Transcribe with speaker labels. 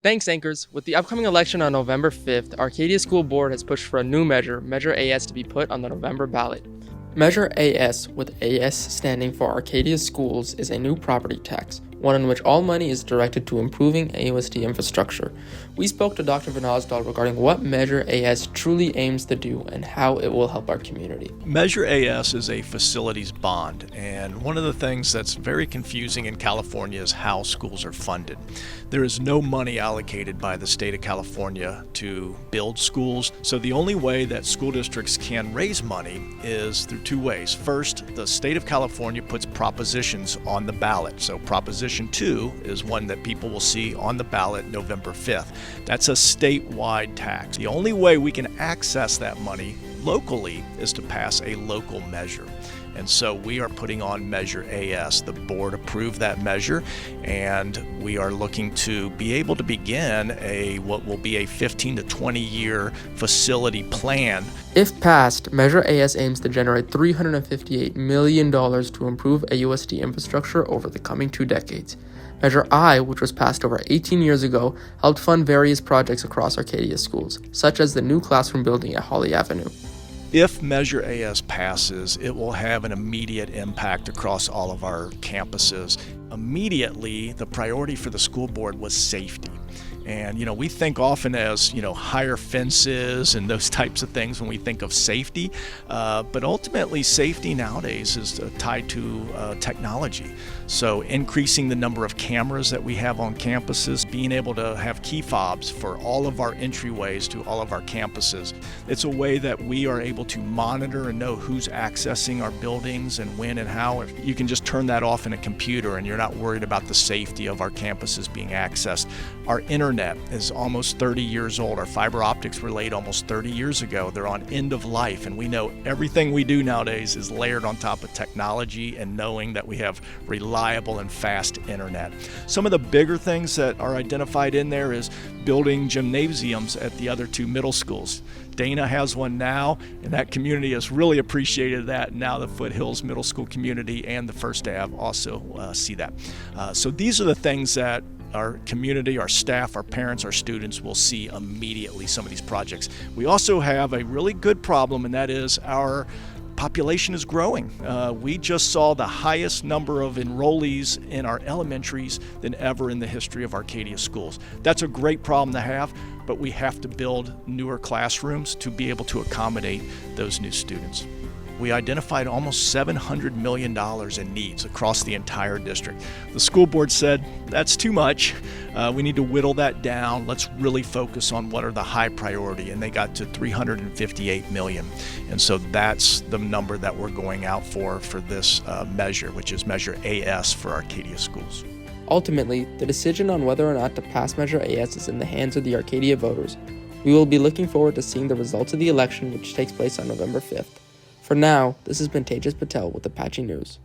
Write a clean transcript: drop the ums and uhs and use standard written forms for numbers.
Speaker 1: Thanks, anchors. With the upcoming election on November 5th, Arcadia School Board has pushed for a new measure, Measure AS, to be put on the November ballot. Measure AS, with AS standing for Arcadia Schools, is a new property tax, one in which all money is directed to improving AUSD infrastructure. We spoke to Dr. Van Osdal regarding what Measure AS truly aims to do and how it will help our community.
Speaker 2: Measure AS is a facilities bond, and one of the things that's very confusing in California is how schools are funded. There is no money allocated by the state of California to build schools, so the only way that school districts can raise money is through two ways. First, the state of California puts propositions on the ballot. So Proposition 2 is one that people will see on the ballot November 5th. That's a statewide tax. The only way we can access that money locally is to pass a local measure. And so we are putting on Measure AS. The board approved that measure, and we are looking to be able to begin what will be a 15 to 20 year facility plan.
Speaker 1: If passed, Measure AS aims to generate $358 million to improve AUSD infrastructure over the coming 2 decades. Measure I, which was passed over 18 years ago, helped fund various projects across Arcadia schools, such as the new classroom building at Holly Avenue.
Speaker 2: If Measure AS passes, it will have an immediate impact across all of our campuses. Immediately, the priority for the school board was safety. And, we think often as, higher fences and those types of things when we think of safety. But ultimately, safety nowadays is tied to technology. So increasing the number of cameras that we have on campuses, being able to have key fobs for all of our entryways to all of our campuses. It's a way that we are able to monitor and know who's accessing our buildings and when and how. You can just turn that off in a computer and you're not worried about the safety of our campuses being accessed. Our internet is almost 30 years old. Our fiber optics were laid almost 30 years ago. They're on end of life, and we know everything we do nowadays is layered on top of technology and knowing that we have reliable and fast internet. Some of the bigger things that are identified in there is building gymnasiums at the other 2 middle schools. Dana has one now, and that community has really appreciated that. Now the Foothills Middle School community and the First Ave also see that. So these are the things that our community, our staff, our parents, our students will see immediately some of these projects. We also have a really good problem, and that is our population is growing. We just saw the highest number of enrollees in our elementaries than ever in the history of Arcadia schools. That's a great problem to have, but we have to build newer classrooms to be able to accommodate those new students. We identified almost $700 million in needs across the entire district. The school board said, that's too much. We need to whittle that down. Let's really focus on what are the high priority. And they got to $358 million. And so that's the number that we're going out for this measure, which is Measure AS for Arcadia schools.
Speaker 1: Ultimately, the decision on whether or not to pass Measure AS is in the hands of the Arcadia voters. We will be looking forward to seeing the results of the election, which takes place on November 5th. For now, this has been Tejas Patel with Apache News.